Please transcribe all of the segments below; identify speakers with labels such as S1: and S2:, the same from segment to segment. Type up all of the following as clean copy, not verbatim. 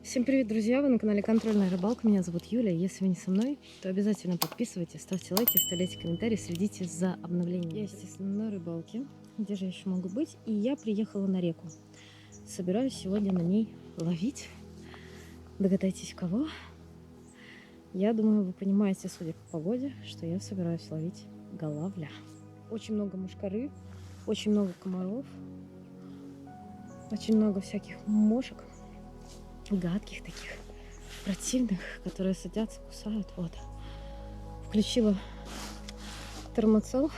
S1: Всем привет, друзья! Вы на канале Контрольная рыбалка. Меня зовут Юля. Если вы не со мной, то обязательно подписывайтесь, ставьте лайки, оставляйте комментарии, следите за обновлениями. Я, естественно, на рыбалке. Где же я еще могу быть? И я приехала на реку. Собираюсь сегодня на ней ловить. Догадайтесь, кого? Я думаю, вы понимаете, судя по погоде, что я собираюсь ловить голавля. Очень много мушкары, очень много комаров, очень много всяких мошек. Гадких таких, противных, которые садятся, кусают. Вот. Включила термоцел,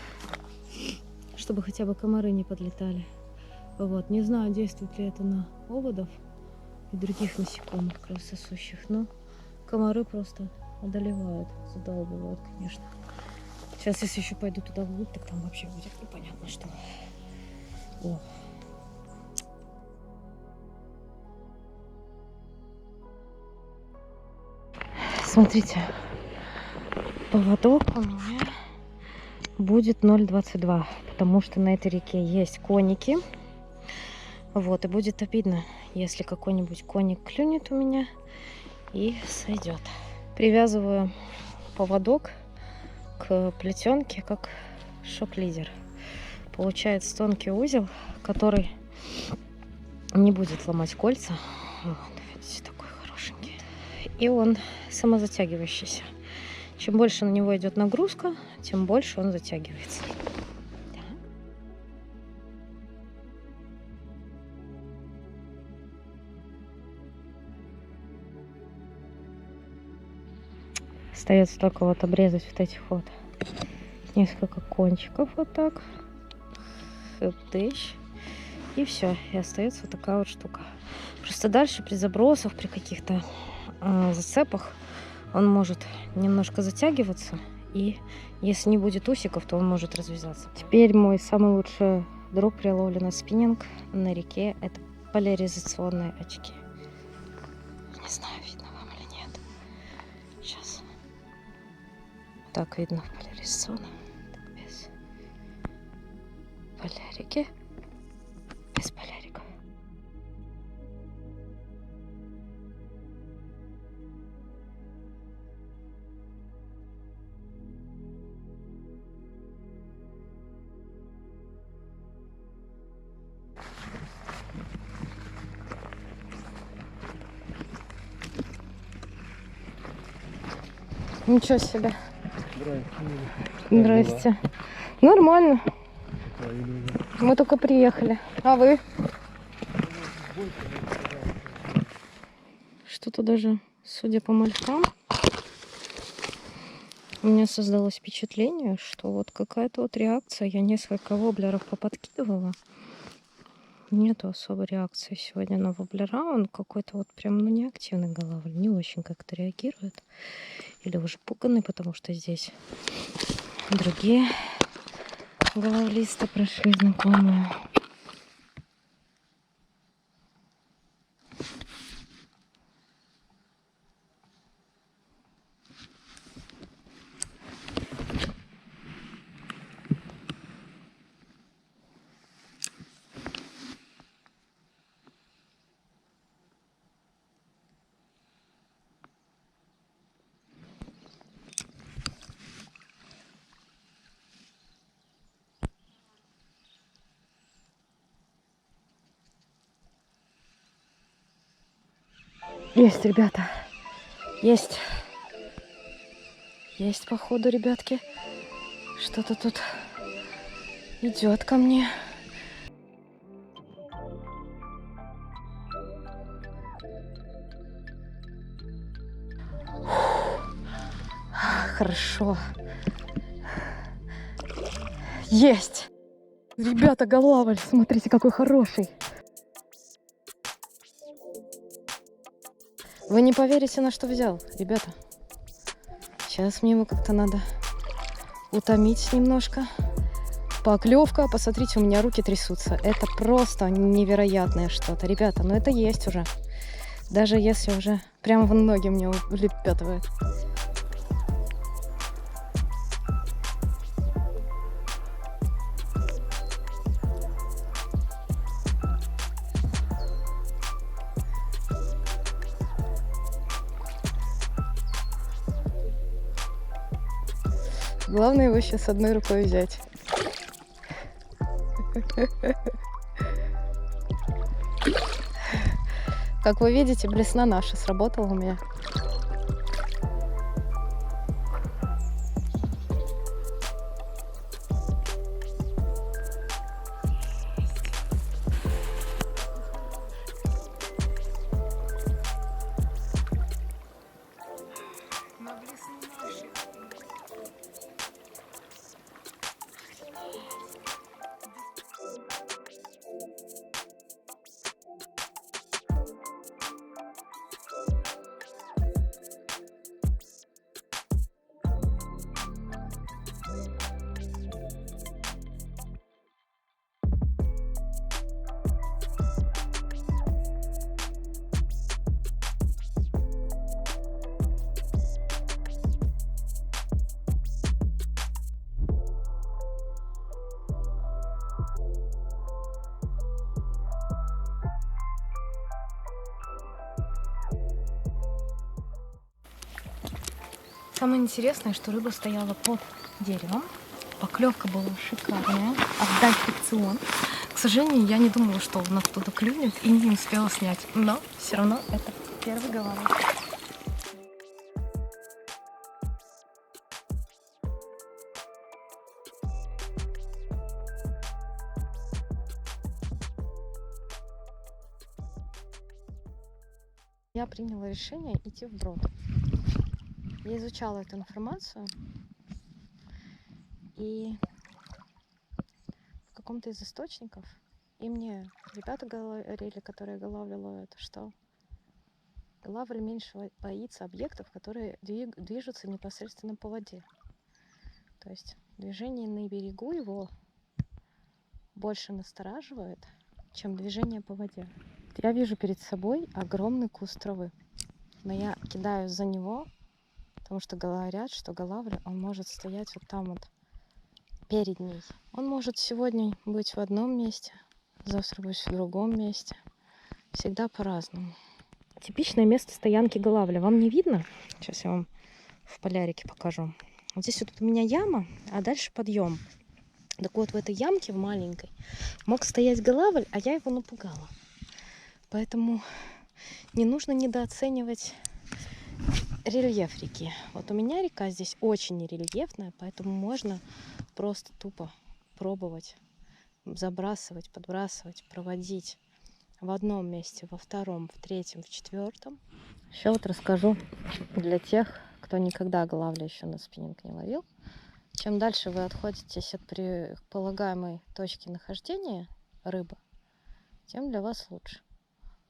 S1: чтобы хотя бы комары не подлетали. Вот. Не знаю, действует ли это на оводов и других насекомых кровососущих, но комары просто одолевают, задалбывают, конечно. Сейчас, если еще пойду туда вглубь, так там вообще будет непонятно что. О. Смотрите, поводок у меня будет 0,22, потому что на этой реке есть коники. Вот, и будет обидно, если какой-нибудь коник клюнет у меня и сойдет. Привязываю поводок к плетенке, как шок-лидер. Получается тонкий узел, который не будет ломать кольца. Вот, видите, такой хорошенький. И он самозатягивающийся. Чем больше на него идет нагрузка, тем больше он затягивается. Остается только вот обрезать вот этих вот несколько кончиков вот так. Хэптыщ. И все. И остается вот такая вот штука. Просто дальше при забросах, при каких-то зацепах он может немножко затягиваться, и если не будет усиков, то он может развязаться. Теперь мой самый лучший друг при ловле на спиннинг на реке — это поляризационные очки. Не знаю, видно вам или нет. Сейчас. Так видно в поляризационном. Так, без полярики. Без поляриков. Ничего себе. Здрасте. Нормально. Мы только приехали. А вы? Что-то даже, судя по малькам, у меня создалось впечатление, что вот какая-то вот реакция. Я несколько воблеров поподкидывала. Нету особой реакции сегодня на воблера. Он какой-то вот прям, ну, неактивный голавль. Не очень как-то реагирует. Или уже пуганный, потому что здесь другие голавлисты прошли знакомые. Есть, ребята. Есть. Есть, походу, ребятки. Что-то тут идет ко мне. Хорошо. Есть. Ребята, голавль, смотрите, какой хороший. Вы не поверите, на что взял, ребята. Сейчас мне его как-то надо утомить немножко. Поклевка, посмотрите, у меня руки трясутся. Это просто невероятное что-то. Ребята, ну это есть уже. Даже если уже прямо в ноги мне улепетывает. Главное его сейчас одной рукой взять. Как вы видите, блесна наша сработала у меня. Самое интересное, что рыба стояла под деревом. Поклевка была шикарная. Отдать фрикцион. К сожалению, я не думала, что он оттуда клюнет, и не успела снять. Но все равно это первый голавль. Я приняла решение идти вброд. Я изучала эту информацию, и в каком-то из источников, и мне ребята говорили, которые голавлили это, что голавль меньше боится объектов, которые движутся непосредственно по воде. То есть движение на берегу его больше настораживает, чем движение по воде. Я вижу перед собой огромный куст травы, но я кидаюсь за него, потому что говорят, что голавль, он может стоять вот там вот перед ней. Он может сегодня быть в одном месте, завтра быть в другом месте. Всегда по-разному. Типичное место стоянки голавля. Вам не видно? Сейчас я вам в полярике покажу. Вот здесь вот у меня яма, а дальше подъем. Так вот, в этой ямке, в маленькой, мог стоять голавль, а я его напугала. Поэтому не нужно недооценивать рельеф реки. Вот у меня река здесь очень рельефная, поэтому можно просто тупо пробовать забрасывать, подбрасывать, проводить в одном месте, во втором, в третьем, в четвертом. Еще вот расскажу для тех, кто никогда голавля еще на спиннинг не ловил. Чем дальше вы отходите от предполагаемой точки нахождения рыбы, тем для вас лучше.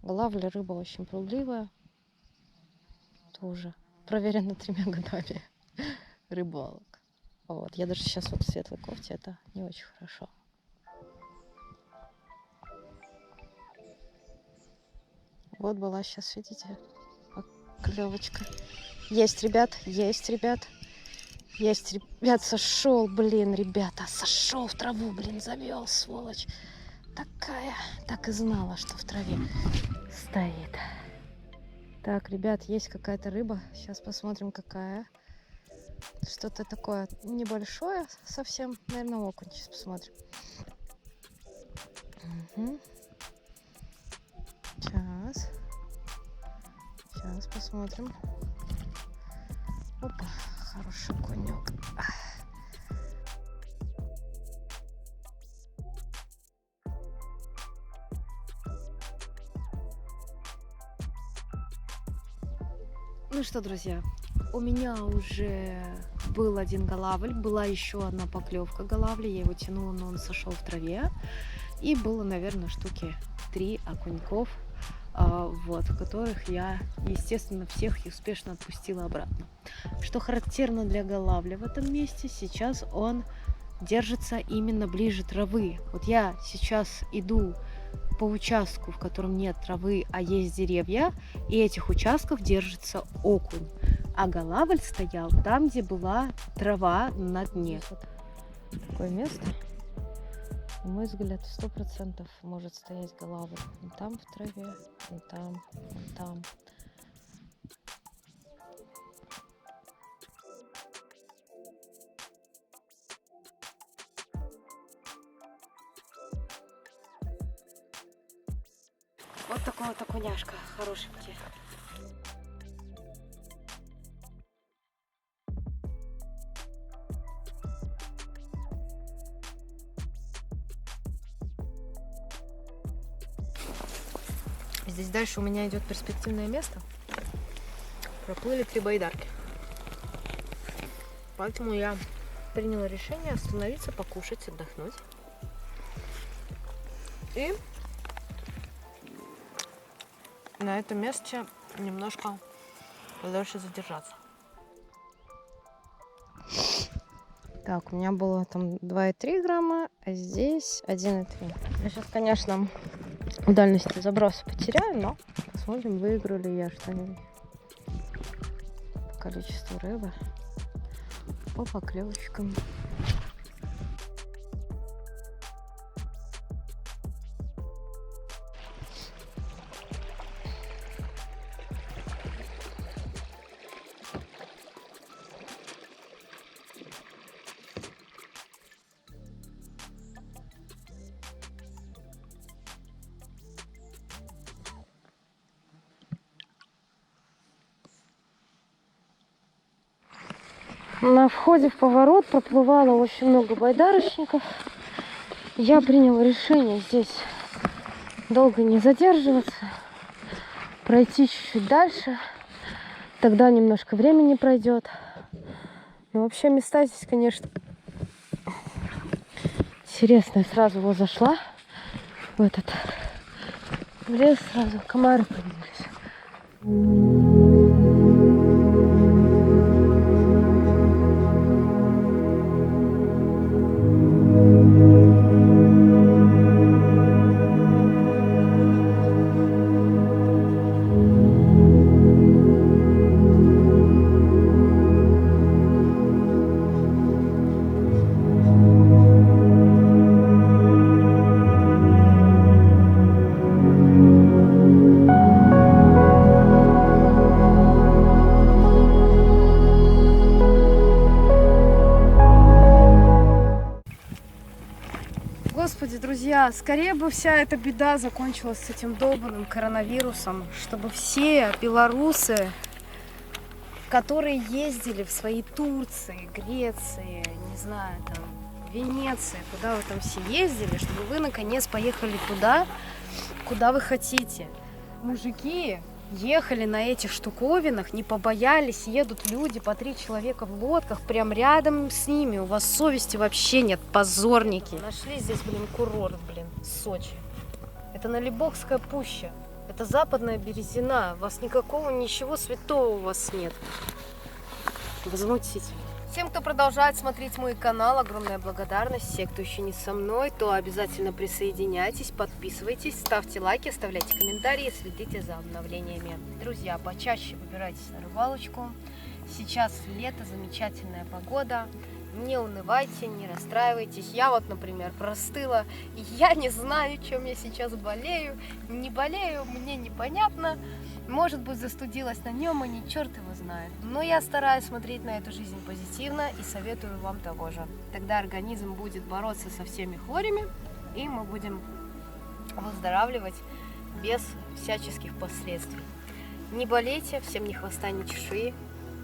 S1: Голавля рыба очень прудливая. Это уже проверено 3 годами рыболок. Вот. Я даже сейчас вот в светлой кофте, это не очень хорошо. Вот была сейчас, видите, клевочка. Есть, ребят, есть, ребят. Есть, ребят, сошел, блин, ребята, сошел в траву, блин, завел, сволочь. Такая, так и знала, что в траве стоит. Так, ребят, есть какая-то рыба. Сейчас посмотрим, какая. Что-то такое небольшое совсем. Наверное, окунь. Сейчас посмотрим. Угу. Сейчас посмотрим. Опа, хороший конек. Ну что, друзья, у меня уже был один голавль, была еще одна поклевка голавля, я его тянула, но он сошел в траве, и было, наверное, штуки 3 окуньков, вот, которых я, естественно, всех успешно отпустила обратно. Что характерно для голавля в этом месте, сейчас он держится именно ближе травы. Вот я сейчас иду по участку, в котором нет травы, а есть деревья, и этих участков держится окунь. А голавль стоял там, где была трава на дне. Вот такое место. На мой взгляд, 100% может стоять голавль. И там в траве, и там, и там. Вот такой вот окуняшка, хорошенький. Здесь дальше у меня идет перспективное место. Проплыли 3 байдарки. Поэтому я приняла решение остановиться, покушать, отдохнуть. И на этом месте немножко подольше задержаться. Так, у меня было там 2,3 грамма, а здесь 1,3. Я сейчас, конечно, в дальности заброса потеряю, но посмотрим, выиграю ли я что-нибудь. По количеству рыбы, по поклевочкам. На входе в поворот проплывало очень много байдарочников. Я приняла решение здесь долго не задерживаться, пройти чуть-чуть дальше. Тогда немножко времени пройдет. Но вообще места здесь, конечно, интересные. Сразу вот зашла в этот лес, сразу комары появились. Господи, друзья, скорее бы вся эта беда закончилась с этим долбанным коронавирусом, чтобы все белорусы, которые ездили в свои Турции, Греции, не знаю, там, Венеции, куда вы там все ездили, чтобы вы наконец поехали туда, куда вы хотите. Мужики ехали на этих штуковинах, не побоялись, едут люди по 3 человека в лодках, прям рядом с ними. У вас совести вообще нет, позорники. Нашли здесь, курорт, Сочи. Это Налибокская пуща. Это Западная Березина. У вас никакого, ничего святого у вас нет. Возмутительно. Всем, кто продолжает смотреть мой канал, огромная благодарность. Все, кто еще не со мной, то обязательно присоединяйтесь, подписывайтесь, ставьте лайки, оставляйте комментарии, следите за обновлениями. Друзья, почаще выбирайтесь на рыбалочку. Сейчас лето, замечательная погода. Не унывайте, не расстраивайтесь. Я вот, например, простыла. Я не знаю, чем я сейчас болею. Не болею, мне непонятно. Может быть, застудилась на нем, и ни черт его знает. Но я стараюсь смотреть на эту жизнь позитивно и советую вам того же. Тогда организм будет бороться со всеми хворями, и мы будем выздоравливать без всяческих последствий. Не болейте, всем ни хвоста, ни чешуи.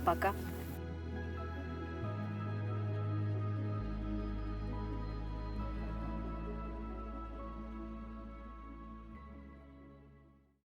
S1: Пока.